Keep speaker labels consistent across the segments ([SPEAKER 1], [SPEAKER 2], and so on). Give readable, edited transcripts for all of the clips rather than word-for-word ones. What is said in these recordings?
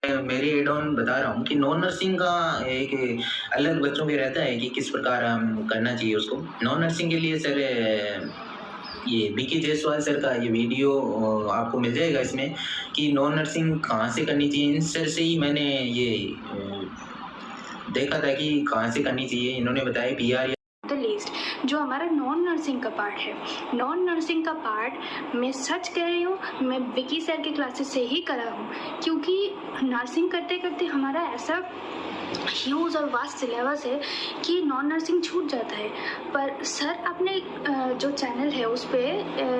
[SPEAKER 1] मेरी add on बता रहा हूँ कि नॉन नर्सिंग का एक अलग बच्चों पे रहता है कि किस प्रकार हम करना चाहिए उसको। नॉन नर्सिंग के लिए सर ये बीके जायसवाल सर का ये वीडियो आपको मिल जाएगा इसमें कि नॉन नर्सिंग कहाँ से करनी चाहिए। इन सर से ही मैंने ये देखा था कि कहाँ से करनी चाहिए। इन्होंने बताया पीआर
[SPEAKER 2] द लिस्ट जो हमारा नॉन नर्सिंग का पार्ट है। नॉन नर्सिंग का पार्ट मैं सच कह रही हूँ, मैं विकी सर के क्लासेस से ही करा हूँ, क्योंकि नर्सिंग करते करते हमारा ऐसा ह्यूज और वास्ट सिलेबस है कि नॉन नर्सिंग छूट जाता है। पर सर अपने जो चैनल है उस पर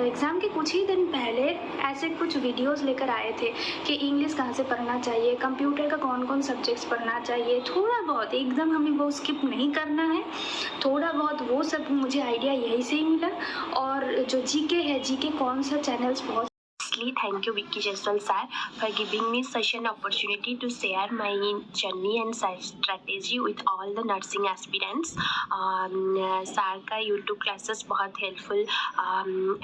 [SPEAKER 2] एग्ज़ाम के कुछ ही दिन पहले ऐसे कुछ वीडियोस लेकर आए थे कि इंग्लिश कहाँ से पढ़ना चाहिए, कंप्यूटर का कौन कौन सब्जेक्ट्स पढ़ना चाहिए, थोड़ा बहुत, एकदम हमें वो स्किप नहीं करना है, थोड़ा बहुत वो सब मुझे आइडिया यही से ही मिला। और जो जीके है, जीके कौन सा चैनल्स बहुत
[SPEAKER 3] Thank you, Vicky Jaiswal sir, for giving me such an opportunity to share my journey and strategy with all the nursing aspirants. Sir का यूट्यूब क्लासेस बहुत हेल्पफुल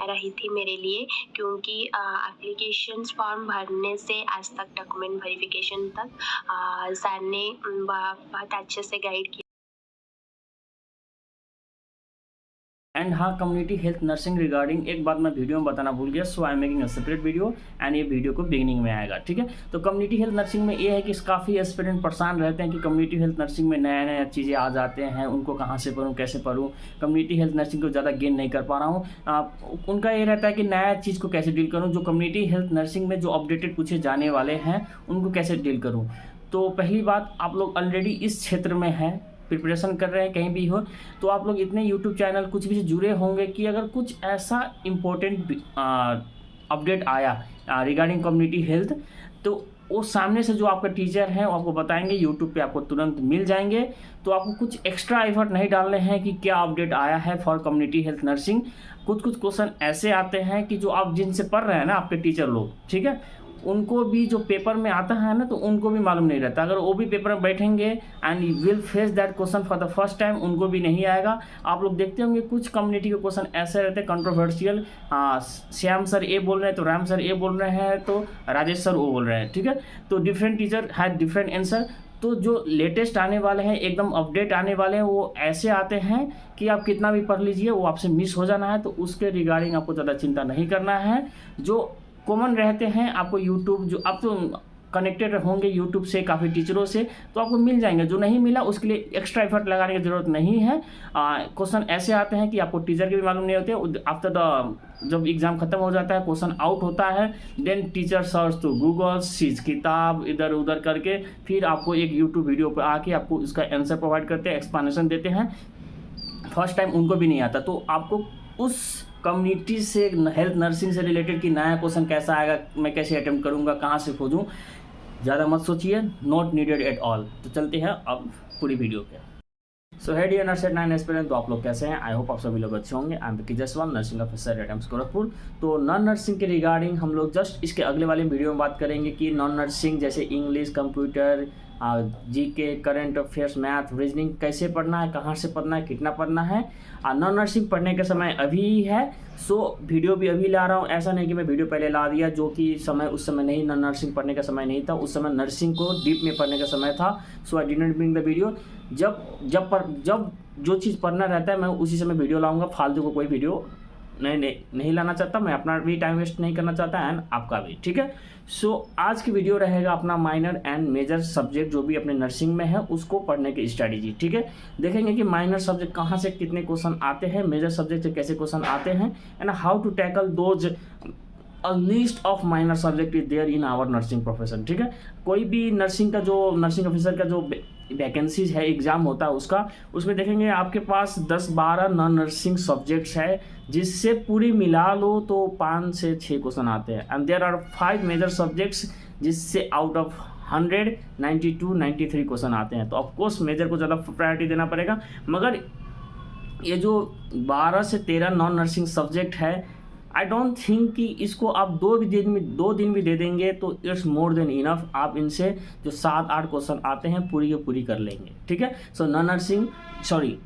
[SPEAKER 3] रही थी मेरे लिए, क्योंकि एप्लीकेशन फॉर्म भरने से आज तक डॉक्यूमेंट वेरिफिकेशन तक सर ने बहुत अच्छे से गाइड किया।
[SPEAKER 4] एंड हाँ, कम्युनिटी हेल्थ नर्सिंग रिगार्डिंग एक बात मैं वीडियो में बताना भूल गया, so I am making a separate video and ये वीडियो को बिगिनिंग में आएगा, ठीक है। तो कम्युनिटी हेल्थ नर्सिंग में ये है कि काफ़ी एस्पिरेंट परेशान रहते हैं कि कम्युनिटी हेल्थ नर्सिंग में नया नया चीज़ें आ जाते हैं, उनको कहाँ से पढ़ूँ, कैसे पढ़ूँ, कम्युनिटी हेल्थ नर्सिंग को ज़्यादा गेन नहीं कर पा रहा हूँ। उनका ये रहता है कि नया चीज़ को कैसे डील करूँ, जो कम्युनिटी हेल्थ नर्सिंग में जो अपडेटेड पूछे जाने वाले हैं उनको कैसे डील करूँ। तो पहली बात, आप लोग ऑलरेडी इस क्षेत्र में हैं, प्रिपरेशन कर रहे हैं, कहीं भी हो, तो आप लोग इतने यूट्यूब चैनल कुछ भी से जुड़े होंगे कि अगर कुछ ऐसा इम्पोर्टेंट अपडेट आया रिगार्डिंग कम्युनिटी हेल्थ, तो वो सामने से जो आपका टीचर हैं वो आपको बताएंगे, यूट्यूब पे आपको तुरंत मिल जाएंगे। तो आपको कुछ एक्स्ट्रा एफर्ट नहीं डालने हैं कि क्या अपडेट आया है फॉर कम्युनिटी हेल्थ नर्सिंग। कुछ क्वेश्चन ऐसे आते हैं कि जो आप जिनसे पढ़ रहे हैं ना, आपके टीचर लोग, ठीक है, उनको भी जो पेपर में आता है ना, तो उनको भी मालूम नहीं रहता। अगर वो भी पेपर में बैठेंगे and you will face that question for the first time, उनको भी नहीं आएगा। आप लोग देखते होंगे कुछ कम्युनिटी के क्वेश्चन ऐसे रहते हैं कंट्रोवर्शियल, श्याम सर ए बोल रहे हैं तो राम सर ए बोल रहे हैं तो राजेश सर वो बोल रहे हैं, ठीक है। तो different teacher had different answer. तो जो लेटेस्ट आने वाले हैं, एकदम अपडेट आने वाले हैं, वो ऐसे आते हैं कि आप कितना भी पढ़ लीजिए वो आपसे मिस हो जाना है। तो उसके रिगार्डिंग आपको ज़्यादा चिंता नहीं करना है। जो कॉमन रहते हैं आपको यूट्यूब, जो आप तो कनेक्टेड होंगे यूट्यूब से काफ़ी टीचरों से, तो आपको मिल जाएंगे। जो नहीं मिला उसके लिए एक्स्ट्रा एफर्ट लगाने की ज़रूरत नहीं है। क्वेश्चन ऐसे आते हैं कि आपको टीचर के भी मालूम नहीं होते। आफ्टर द जब एग्ज़ाम खत्म हो जाता है, क्वेश्चन आउट होता है, then teacher search to Google, sees किताब इधर उधर करके फिर आपको एक यूट्यूब वीडियो पर आके आपको इसका आंसर प्रोवाइड करते हैं, एक्सप्लेनेशन देते हैं। फर्स्ट टाइम उनको भी नहीं आता, तो आपको उस कम्युनिटी से हेल्थ नर्सिंग से रिलेटेड कि नया क्वेश्चन कैसा आएगा, मैं कैसे अटेम्प्ट करूँगा, कहाँ से खोजूँ, ज़्यादा मत सोचिए, नॉट नीडेड एट ऑल। तो चलते हैं अब पूरी वीडियो पे। सो है डियर नर्स एट 9 एस्पिरेंट, तो आप लोग कैसे हैं? आई होप आप सभी लोग अच्छे होंगे। I am Vicky Jaiswal, nursing officer eight AIIMS Gorakhpur. तो नॉन नर्सिंग के रिगार्डिंग हम लोग जस्ट इसके अगले वाले वीडियो में बात करेंगे कि नॉन नर्सिंग जैसे English, computer, GK, current affairs, math, reasoning कैसे पढ़ना है, कहाँ से पढ़ना है, कितना पढ़ना है। नॉन नर्सिंग पढ़ने का समय अभी ही है, सो वीडियो भी अभी ला रहा हूँ। ऐसा नहीं कि मैं वीडियो पहले ला दिया, जो कि समय उस समय नहीं, नॉन नर्सिंग पढ़ने का समय नहीं था, उस समय नर्सिंग को डीप में पढ़ने का समय था। So I did not bring the video. जब जो चीज़ पढ़ना रहता है मैं उसी समय वीडियो लाऊंगा। फालतू को कोई वीडियो नहीं लाना चाहता, मैं अपना भी टाइम वेस्ट नहीं करना चाहता एंड आपका भी, ठीक है। सो आज की वीडियो रहेगा अपना माइनर एंड मेजर सब्जेक्ट जो भी अपने नर्सिंग में है उसको पढ़ने की स्ट्रैटेजी, ठीक है। देखेंगे कि माइनर सब्जेक्ट कहाँ से कितने क्वेश्चन आते हैं, मेजर सब्जेक्ट से कैसे क्वेश्चन आते हैं, and how to tackle those a list of minor subject is there in our nursing profession, ठीक है। कोई भी नर्सिंग का जो नर्सिंग ऑफिसर का जो वैकेंसीज है, एग्ज़ाम होता है उसका, उसमें देखेंगे आपके पास 10-12 नॉन नर्सिंग सब्जेक्ट्स है, जिससे पूरी मिला लो तो 5 से 6 क्वेश्चन आते हैं। And there are 5 major subjects जिससे आउट ऑफ 100 92-93 क्वेश्चन आते हैं। तो ऑफकोर्स मेजर को ज़्यादा प्रायोरिटी देना पड़ेगा, मगर ये जो 12 से 13 नॉन नर्सिंग सब्जेक्ट है आई डोंट थिंक कि इसको आप 2 दिन भी दे देंगे तो इट्स मोर देन इनफ। आप इनसे जो 7-8 क्वेश्चन आते हैं पूरी के पूरी कर लेंगे, ठीक है। So non nursing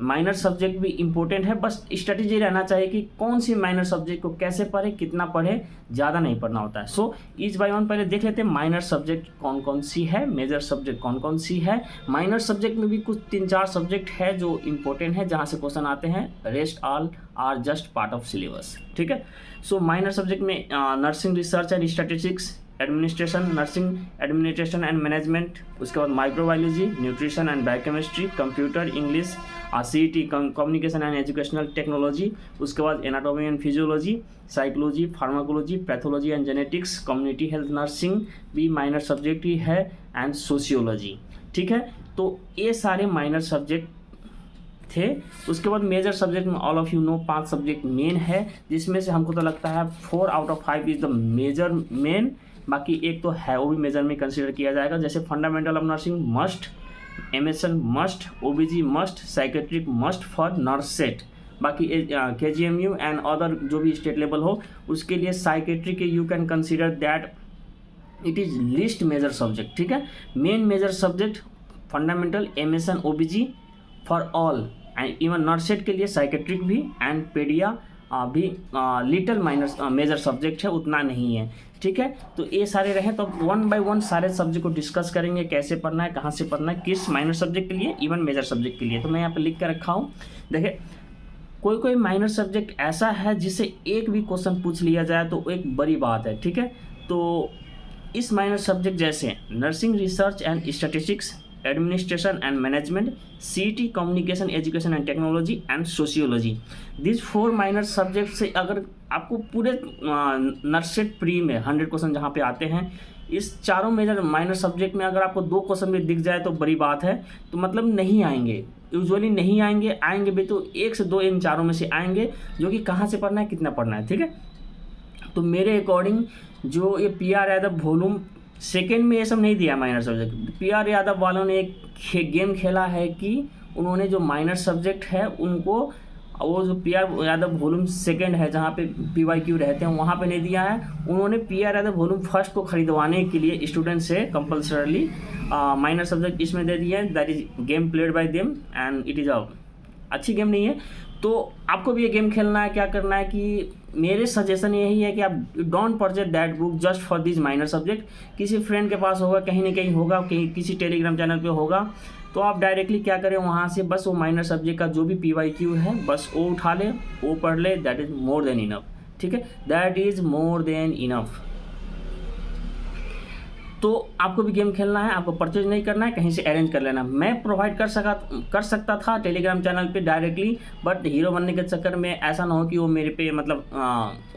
[SPEAKER 4] minor subject भी इंपॉर्टेंट है, बस स्ट्रेटेजी रहना चाहिए कि कौन सी माइनर सब्जेक्ट को कैसे पढ़े, कितना पढ़े, ज़्यादा नहीं पढ़ना होता है। सो ईच बाय वन पहले देख लेते हैं माइनर सब्जेक्ट कौन कौन सी है, मेजर सब्जेक्ट कौन कौन सी है। माइनर सब्जेक्ट में भी कुछ 3-4 सब्जेक्ट है जो इंपॉर्टेंट है, जहाँ से क्वेश्चन आते हैं। Rest all are just part of syllabus, ठीक है। सो माइनर सब्जेक्ट में nursing research and statistics, administration, nursing administration and management, उसके बाद microbiology, nutrition and biochemistry, computer, English, CET communication and educational technology, उसके बाद anatomy and physiology, psychology, pharmacology, pathology and genetics, community health nursing भी minor subject ही है, and sociology, ठीक है। तो ये सारे माइनर सब्जेक्ट थे। उसके बाद मेजर सब्जेक्ट में all of you know 5 subject main है, जिसमें से हमको तो लगता है 4 out of 5 is the major main, बाकी एक तो है वो भी मेजर में कंसिडर किया जाएगा, जैसे fundamental of nursing must, MSN must, OBG must, psychiatric must for NORCET. बाकी KGMU एंड अदर जो भी स्टेट लेवल हो उसके लिए psychiatric you can consider that it is list major subject, ठीक है। Main major subject fundamental, MSN, OBG for all, and even NORCET के लिए साइकेट्रिक भी एंड पेडिया भी लिटिल माइनर मेजर सब्जेक्ट है, उतना नहीं है, ठीक है। तो ये सारे रहे, तो 1 by 1 सारे सब्जेक्ट को डिस्कस करेंगे, कैसे पढ़ना है, कहाँ से पढ़ना है, किस माइनर सब्जेक्ट के लिए, इवन मेजर सब्जेक्ट के लिए। तो मैं यहाँ पे लिख कर रखा हूँ। देखिए कोई माइनर सब्जेक्ट ऐसा है जिससे एक भी क्वेश्चन पूछ लिया जाए तो एक बड़ी बात है, ठीक है। तो इस माइनर सब्जेक्ट जैसे nursing research and statistics, administration and management, CET communication education and technology and sociology, this 4 minor subject से अगर आपको पूरे नर्सेट प्री में 100 क्वेश्चन जहाँ पे आते हैं, इस चारों मेजर माइनर सब्जेक्ट में अगर आपको 2 क्वेश्चन भी दिख जाए तो बड़ी बात है। तो मतलब नहीं आएंगे, यूजुअली नहीं आएंगे, आएंगे भी तो 1 से 2 इन चारों में से आएंगे, जो कि कहाँ से पढ़ना है, कितना पढ़ना है, ठीक है। तो मेरे अकॉर्डिंग जो ये PR यादव वॉल्यूम सेकेंड में ये सब नहीं दिया माइनर सब्जेक्ट। PR यादव वालों ने एक गेम खेला है कि उन्होंने जो माइनर सब्जेक्ट है उनको, वो जो PR यादव वॉल्यूम सेकेंड है जहाँ पे PYQ रहते हैं वहाँ पे नहीं दिया है, उन्होंने PR यादव वॉल्यूम फर्स्ट को खरीदवाने के लिए स्टूडेंट से कंपल्सरली माइनर सब्जेक्ट इसमें दे दिया है। That is game played by them and it is अच्छी गेम नहीं है। तो आपको भी ये गेम खेलना है। क्या करना है कि मेरे सजेशन यही है कि आप don't purchase that book just for this minor subject. किसी फ्रेंड के पास होगा, कहीं ना कहीं होगा, कहीं किसी टेलीग्राम चैनल पे होगा, तो आप डायरेक्टली क्या करें, वहाँ से बस वो माइनर सब्जेक्ट का जो भी PYQ है बस वो उठा ले, वो पढ़ ले। That is more than enough, ठीक है, that is more than enough. तो आपको भी गेम खेलना है, आपको परचेज नहीं करना है, कहीं से अरेंज कर लेना। मैं प्रोवाइड कर सकता था टेलीग्राम चैनल पे डायरेक्टली, बट हीरो बनने के चक्कर में ऐसा ना हो कि वो मेरे पे मतलब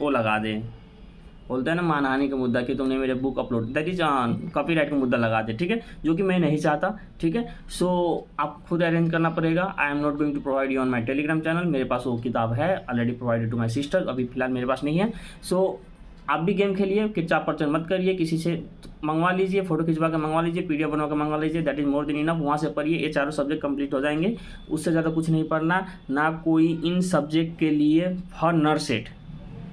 [SPEAKER 4] वो लगा दे, बोलते हैं ना मानहानि का मुद्दा, कि तुमने मेरे book upload, that is copyright का मुद्दा लगा दे, ठीक है, जो कि मैं नहीं चाहता, ठीक है। सो आप खुद अरेंज करना पड़ेगा। I am not going to provide you on my Telegram channel. मेरे पास वो किताब है already provided to my sister, अभी फिलहाल मेरे पास नहीं है। सो आप भी गेम खेलिए, किच्चा परचेज मत करिए, किसी से मंगवा लीजिए, फोटो खिंचवा के मंगवा लीजिए, PDF बनवा के मंगवा लीजिए। That is more than enough. वहाँ से पढ़िए, ये चारों सब्जेक्ट कंप्लीट हो जाएंगे, उससे ज़्यादा कुछ नहीं पढ़ना। ना कोई इन सब्जेक्ट के लिए फॉर नर्सेट,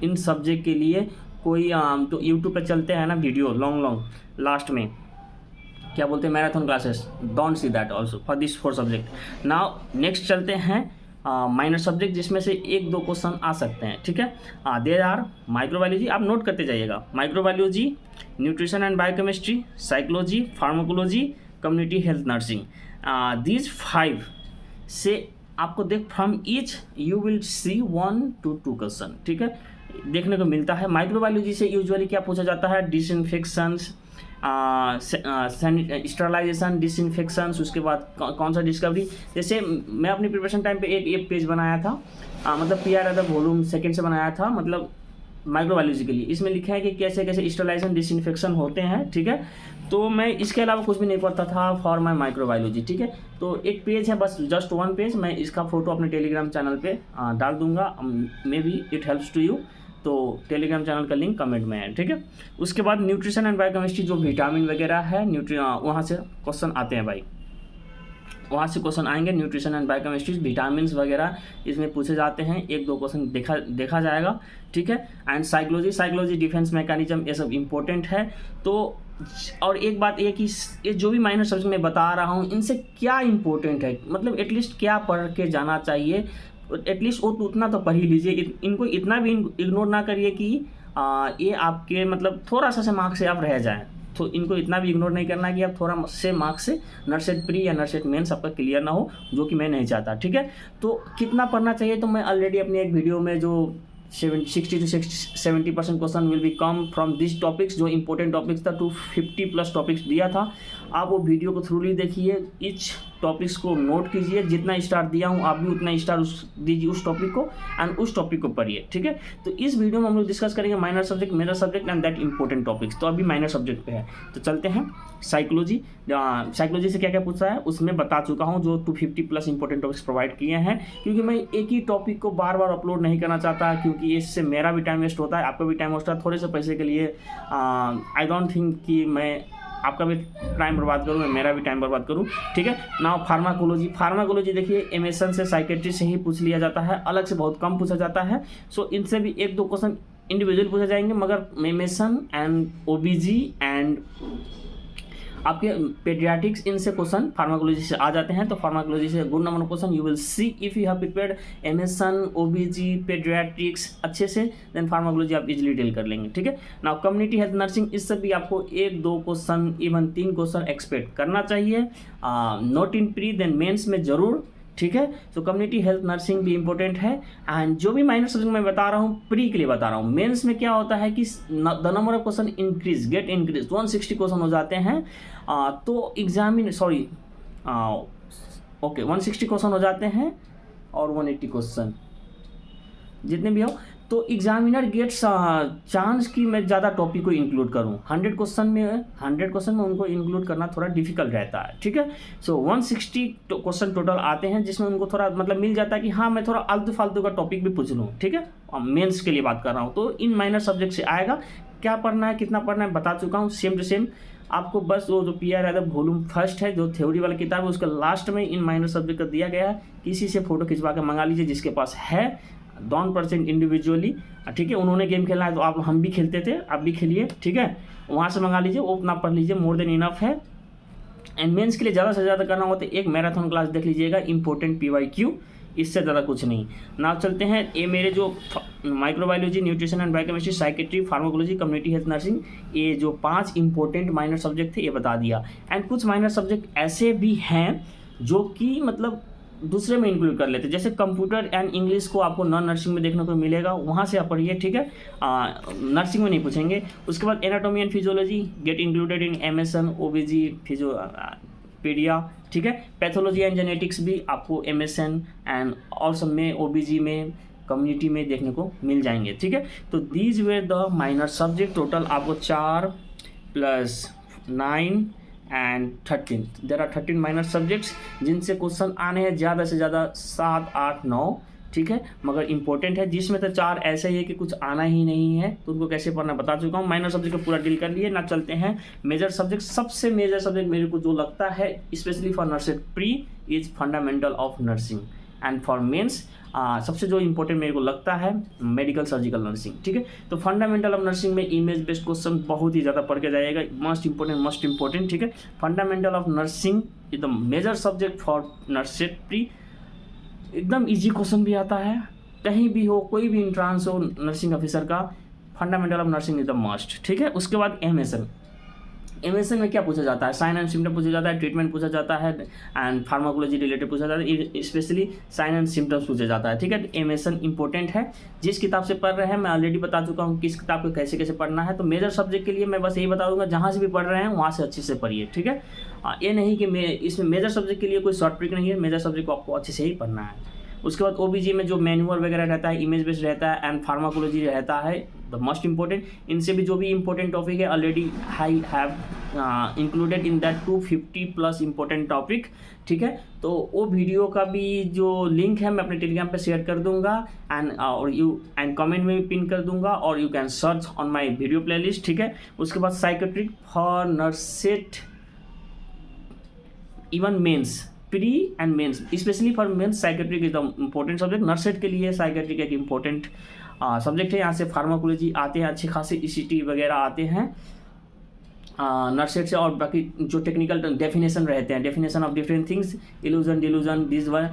[SPEAKER 4] इन सब्जेक्ट के लिए कोई तो यूट्यूब पे चलते हैं ना वीडियो लॉन्ग लास्ट में क्या बोलते हैं, marathon classes, don't see that also for this 4 subject. Now next चलते हैं माइनर सब्जेक्ट, जिसमें से 1-2 क्वेश्चन आ सकते हैं, ठीक है। देयर आर माइक्रोबायोलॉजी, आप नोट करते जाइएगा, microbiology, nutrition and biochemistry, psychology, pharmacology, community health nursing. These 5 से आपको देख from each you will C 1 to 2 question, ठीक है, देखने को मिलता है। माइक्रोबायोलॉजी से यूजुअली क्या पूछा जाता है, डिसइंफेक्शंस, स्टरलाइजेशन, डिसइंफेक्शंस, उसके बाद कौन सा डिस्कवरी। जैसे मैं अपनी प्रिपरेशन टाइम पे एक पेज बनाया था, मतलब PR यादव वॉल्यूम सेकेंड से बनाया था, मतलब माइक्रोबायोलॉजी के लिए। इसमें लिखा है कि कैसे कैसे स्टरलाइजेशन, डिसइंफेक्शन होते हैं, ठीक है। तो मैं इसके अलावा कुछ भी नहीं पढ़ता था फॉर माई माइक्रोबायोलॉजी, ठीक है। तो एक पेज है बस, जस्ट 1 पेज। मैं इसका फोटो अपने टेलीग्राम चैनल पे डाल दूंगा, maybe it helps to you. तो टेलीग्राम चैनल का लिंक कमेंट में है, ठीक है। उसके बाद न्यूट्रिशन एंड बायोकेमिस्ट्री, जो विटामिन वगैरह है वहाँ से क्वेश्चन आते हैं भाई, वहाँ से क्वेश्चन आएंगे। न्यूट्रिशन एंड बायोकेमिस्ट्री, विटामिन वगैरह इसमें पूछे जाते हैं, 1-2 क्वेश्चन देखा जाएगा, ठीक है। एंड साइकोलॉजी, डिफेंस मैकेनिज्म, ये सब इम्पोर्टेंट है। तो और एक बात ये कि ये जो भी माइनर सब्जेक्ट मैं बता रहा हूँ इनसे क्या इम्पोर्टेंट है, मतलब एटलीस्ट क्या पढ़ के जाना चाहिए, एटलीस्ट वो तो उतना तो पढ़ ही लीजिए। इनको इतना भी इग्नोर ना करिए कि ये आपके मतलब थोड़ा सा मार्क्स से आप रह जाएं। तो इनको इतना भी इग्नोर नहीं करना है कि आप थोड़ा से मार्क्स से नर्सेट प्री या नर्सेट मेंस आपका क्लियर ना हो, जो कि मैं नहीं चाहता, ठीक है। तो कितना पढ़ना चाहिए, तो मैं ऑलरेडी अपनी एक वीडियो में जो 60 to 70% question will be come from this topics, जो इंपॉर्टेंट टॉपिक्स था 250+ टॉपिक्स दिया था। आप वो वीडियो को थ्रूली देखिए, ईच टॉपिक्स को नोट कीजिए, जितना स्टार दिया हूँ आप भी उतना स्टार दीजिए उस टॉपिक को, एंड उस टॉपिक को पढ़िए, ठीक है। तो इस वीडियो में हम लोग डिस्कस करेंगे minor subject, major subject and that important topics. तो अभी माइनर सब्जेक्ट पे है, तो चलते हैं। साइकोलॉजी से क्या क्या पूछा है उसमें बता चुका हूँ, जो 250+ इंपॉर्टेंट टॉपिक्स प्रोवाइड किए हैं, क्योंकि मैं एक ही टॉपिक को बार बार अपलोड नहीं करना चाहता, क्योंकि इससे मेरा भी टाइम वेस्ट होता है, आपका भी टाइम वेस्ट होता है। थोड़े से पैसे के लिए आई डोंट थिंक कि मैं आपका भी टाइम बर्बाद करूँ, मेरा भी टाइम बर्बाद करूँ, ठीक है ना। फार्माकोलॉजी देखिए, एमएसएन से, साइकेट्री से ही पूछ लिया जाता है, अलग से बहुत कम पूछा जाता है। सो इनसे भी 1-2 क्वेश्चन इंडिविजुअल पूछे जाएंगे, मगर एमएसएन एंड ओबीजी एंड आपके पेडियाट्रिक्स, इनसे क्वेश्चन फार्माकोलॉजी से आ जाते हैं। तो फार्माकोलॉजी से good number question you will see if you have prepared MSN, OBG, pediatrics अच्छे से, देन फार्माकोलॉजी आप इजीली डील कर लेंगे, ठीक है ना। कम्युनिटी हेल्थ नर्सिंग, इससे भी आपको 1-2 क्वेश्चन, इवन 3 क्वेश्चन एक्सपेक्ट करना चाहिए, not in pre then mains में जरूर, ठीक है। तो कम्युनिटी हेल्थ नर्सिंग भी इंपॉर्टेंट है। एंड जो भी माइनर सब्जेक्ट मैं बता रहा हूँ प्री के लिए बता रहा हूँ। मेंस में क्या होता है कि the number of question increase 160 question हो जाते हैं। तो एग्जामिन 160 क्वेश्चन हो जाते हैं और 180 क्वेश्चन जितने भी हो, तो एग्जामिनर गेट्स चांस कि मैं ज़्यादा टॉपिक को इंक्लूड करूं। 100 क्वेश्चन में उनको इंक्लूड करना थोड़ा डिफिकल्ट रहता है, ठीक है। सो 160 क्वेश्चन टोटल आते हैं, जिसमें उनको थोड़ा मतलब मिल जाता है कि हाँ मैं थोड़ा आलतू फालतू का टॉपिक भी पूछ लूँ, ठीक है। मेंस के लिए बात कर रहा हूँ, तो इन माइनर सब्जेक्ट से आएगा। क्या पढ़ना है, कितना पढ़ना है बता चुका हूँ, सेम टू सेम। आपको बस वो जो PR है वॉल्यूम 1 है, जो थ्योरी वाला किताब है, उसके लास्ट में इन माइनर सब्जेक्ट का दिया गया है। किसी से फोटो खिंचवा के मंगा लीजिए जिसके पास है, डोंट परसेंट इंडिविजुअली, ठीक है। उन्होंने गेम खेला है तो हम भी खेलते थे, आप भी खेलिए, ठीक है। वहाँ से मंगा लीजिए, वो उतना पढ़ लीजिए, मोर देन इनफ है। एंड मेंस के लिए ज़्यादा से ज़्यादा करना हो तो एक मैराथन क्लास देख लीजिएगा, इंपॉर्टेंट PYQ, इससे ज़्यादा कुछ नहीं। ना चलते हैं, ये मेरे जो microbiology, nutrition and biochemistry, psychiatry, pharmacology, community health nursing, ये जो 5 इंपॉर्टेंट माइनर सब्जेक्ट थे ये बता दिया। एंड कुछ माइनर सब्जेक्ट ऐसे भी हैं जो कि मतलब दूसरे में इंक्लूड कर लेते हैं, जैसे कंप्यूटर एंड इंग्लिश को आपको नॉन नर्सिंग में देखने को मिलेगा, वहाँ से आप पढ़िए, ठीक है। नर्सिंग में नहीं पूछेंगे। उसके बाद anatomy and physiology get included in MSN, OBG, pedia, ठीक है। पैथोलॉजी एंड जेनेटिक्स भी आपको MSN एंड और सब में, OBG में, कम्युनिटी में देखने को मिल जाएंगे, ठीक है। तो these were the minor subject. Total आपको 4 + 9 and 13, there are 13 minor subjects, जिनसे क्वेश्चन आने हैं ज़्यादा से ज़्यादा 7, 8, 9, ठीक है, मगर इंपॉर्टेंट है। जिसमें तो 4 ऐसे ही है कि कुछ आना ही नहीं है, तो उनको कैसे पढ़ना बता चुका हूँ। माइनर सब्जेक्ट को पूरा डील कर लिए। ना चलते हैं मेजर सब्जेक्ट। सबसे मेजर सब्जेक्ट मेरे को जो लगता है specially for NORCET pre is fundamental of nursing, and for mains सबसे जो इंपॉर्टेंट मेरे को लगता है मेडिकल सर्जिकल नर्सिंग, ठीक है। तो फंडामेंटल ऑफ नर्सिंग में इमेज बेस्ड क्वेश्चन बहुत ही ज़्यादा पढ़ के जाएगा, मस्ट इंपॉर्टेंट, ठीक है। Fundamental of nursing is the major subject for NORCET pre. एकदम इजी क्वेश्चन भी आता है, कहीं भी हो, कोई भी इंट्रांस हो नर्सिंग ऑफिसर का, fundamental of nursing is the must, ठीक है। उसके बाद MSN में क्या पूछा जाता है, साइन एंड सिम्टम पूछा जाता है, ट्रीटमेंट पूछा जाता है, एंड फार्माकोलॉजी रिलेटेड पूछा जाता है, स्पेशली साइन एंड सिम्टम्स पूछा जाता है, ठीक है। MSN इंपॉर्टेंट है। जिस किताब से पढ़ रहे हैं मैं ऑलरेडी बता चुका हूँ किस किताब को कैसे कैसे पढ़ना है। तो मेजर सब्जेक्ट के लिए मैं बस यही बता दूंगा, जहाँ से भी पढ़ रहे हैं वहाँ से अच्छे से पढ़िए, ठीक है। ये नहीं कि मैं इसमें मेजर सब्जेक्ट के लिए कोई शॉर्ट ट्रिक नहीं है, मेजर सब्जेक्ट को आपको अच्छे से ही पढ़ना है। उसके बाद OBG में जो मैनुअल वगैरह रहता है, इमेज बेस्ड रहता है, एंड फार्माकोलॉजी रहता है द मोस्ट इंपॉर्टेंट। इनसे भी जो भी इंपॉर्टेंट टॉपिक है already I have included in that 250+ important topic, ठीक है। तो वो वीडियो का भी जो लिंक है मैं अपने टेलीग्राम पे शेयर कर दूंगा, एंड कमेंट में भी पिन कर दूंगा, और you can search on my video playlist, ठीक है। उसके बाद psychiatric for NORCET even mains pre and mains, specially for mains psychiatric is the important subject. NORCET के लिए साइकेट्रिक एक इम्पोर्टेंट सब्जेक्ट है। यहाँ से फार्माकोलॉजी आते हैं, अच्छे खासे ECT वगैरह आते हैं नर्सेट से। और बाकी जो टेक्निकल डेफिनेशन रहते हैं, definition of different things, illusion delusion, this one,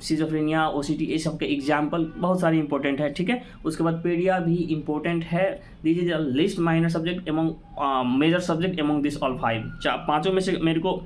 [SPEAKER 4] schizophrenia, OCT, ये सब के एग्जाम्पल बहुत सारे इंपॉर्टेंट है, ठीक है। उसके बाद पेडिया भी इंपॉर्टेंट है। This is the list minor subject among major subject among this all 5। पाँचों में से मेरे को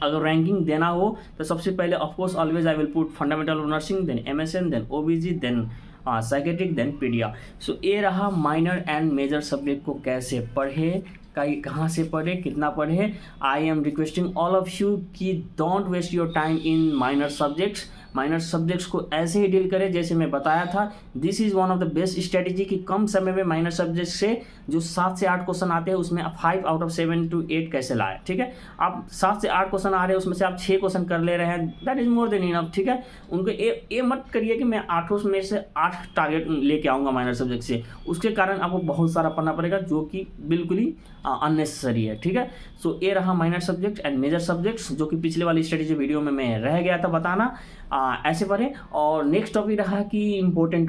[SPEAKER 4] अगर रैंकिंग देना हो तो सबसे पहले of course always I will put fundamental of nursing, then MSN, then OBG, then psychiatric, then paedia. So ये रहा माइनर एंड मेजर सब्जेक्ट को कैसे पढ़े, कहाँ से पढ़े, कितना पढ़े। I am requesting all of you कि don't waste your time in minor subjects. Minor subjects को ऐसे ही डील करें जैसे मैं बताया था। This is one of the best strategy कि कम समय में माइनर सब्जेक्ट से जो 7 से 8 क्वेश्चन आते हैं उसमें आप 5 आउट ऑफ 7 to 8 कैसे लाए, ठीक है। आप 7 से 8 क्वेश्चन आ रहे हैं, उसमें से आप 6 क्वेश्चन कर ले रहे हैं, that is more than enough, ठीक है। उनको ये मत करिए कि मैं 8 में से 8 टारगेट लेके आऊँगा माइनर सब्जेक्ट से, उसके कारण आपको बहुत सारा पढ़ना पड़ेगा जो कि बिल्कुल ही अननेसेसरी है, ठीक है। सो ये रहा minor subject and major subjects, जो कि पिछले वाली स्ट्रेटेजी वीडियो में मैं रह गया था बताना। ऐसे पढ़ें। और नेक्स्ट टॉपिक रहा कि important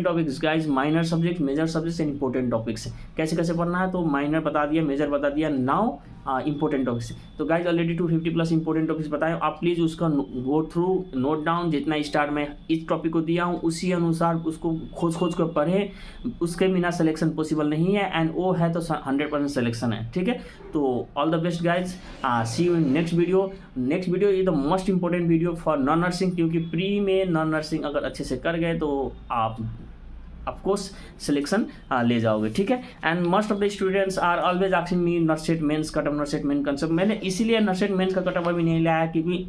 [SPEAKER 4] topics guys, minor subject, major subjects and important topics कैसे कैसे पढ़ना है। तो माइनर बता दिया, मेजर बता दिया, नाउ इंपॉर्टेंट टॉपिक्स। तो गाइज ऑलरेडी 250+ इंपॉर्टेंट टॉपिक्स बताए, आप प्लीज़ उसका गो थ्रू, नोट डाउन, जितना स्टार्ट में इस टॉपिक को दिया हूँ उसी अनुसार उसको खोज कर पढ़ें। उसके बिना सिलेक्शन पॉसिबल नहीं है, एंड वो है तो 100% सिलेक्शन है, ठीक है। तो all the best guys, see you in next video. Next video is the most important video for non nursing, क्योंकि प्री में नॉन नर्सिंग अगर अच्छे से कर गए तो आप ऑफकोर्स सिलेक्शन ले जाओगे, ठीक है। And most of the students are always asking me NORCET mains cutoff, NORCET main concept. मैंने इसीलिए नर्सेट मेंस का कटअप अभी नहीं लाया, क्योंकि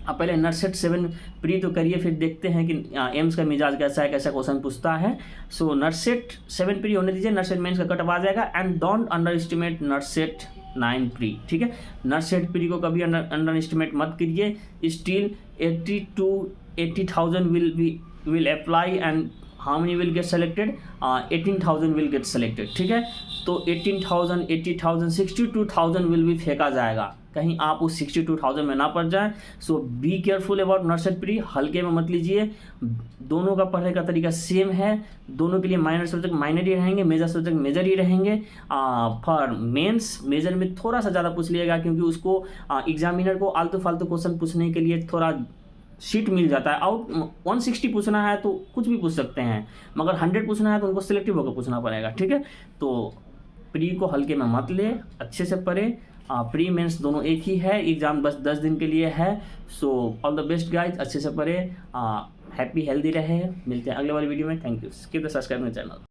[SPEAKER 4] आप पहले नर्सेट 7 प्री तो करिए, फिर देखते हैं कि एम्स का मिजाज कैसा है, कैसा क्वेश्चन पूछता है। सो नर्सेट 7 प्री होने दीजिए, नर्सेट मेंस का कटअप आ जाएगा। And don't underestimate NORCET 9 pre, ठीक है। नर्सेट प्री को कभी अंडर एस्टिमेट मत कीजिए। Still 80 to 80,000 will apply and how many will get selected? 18,000 will get selected, ठीक है। तो 18,000, 80,000, 62,000 will भी फेंका जाएगा, कहीं आप उस 62,000 में ना पड़ जाएं। सो बी केयरफुल अबाउट नर्सेट प्री, हल्के में मत लीजिए। दोनों का पढ़ने का तरीका सेम है, दोनों के लिए माइनर सब्जेक्ट माइनर ही रहेंगे, मेजर सब्जेक्ट मेजर ही रहेंगे। फॉर मेंस मेजर में थोड़ा सा ज़्यादा पूछ लिएगा, क्योंकि उसको एग्जामिनर को आलतू फालतू क्वेश्चन पूछने के लिए थोड़ा सीट मिल जाता है। आउट 160 पूछना है तो कुछ भी पूछ सकते हैं, मगर 100 पूछना है तो उनको सिलेक्टिव होकर पूछना पड़ेगा, ठीक है। तो प्री को हल्के में मत ले, अच्छे से पढ़े। प्री मेंस दोनों एक ही है, एग्ज़ाम बस 10 दिन के लिए है। So all the best guys, अच्छे से पढ़े, हैप्पी हेल्दी रहे। मिलते हैं अगले वाली वीडियो में। Thank you, keep the subscribe my channel.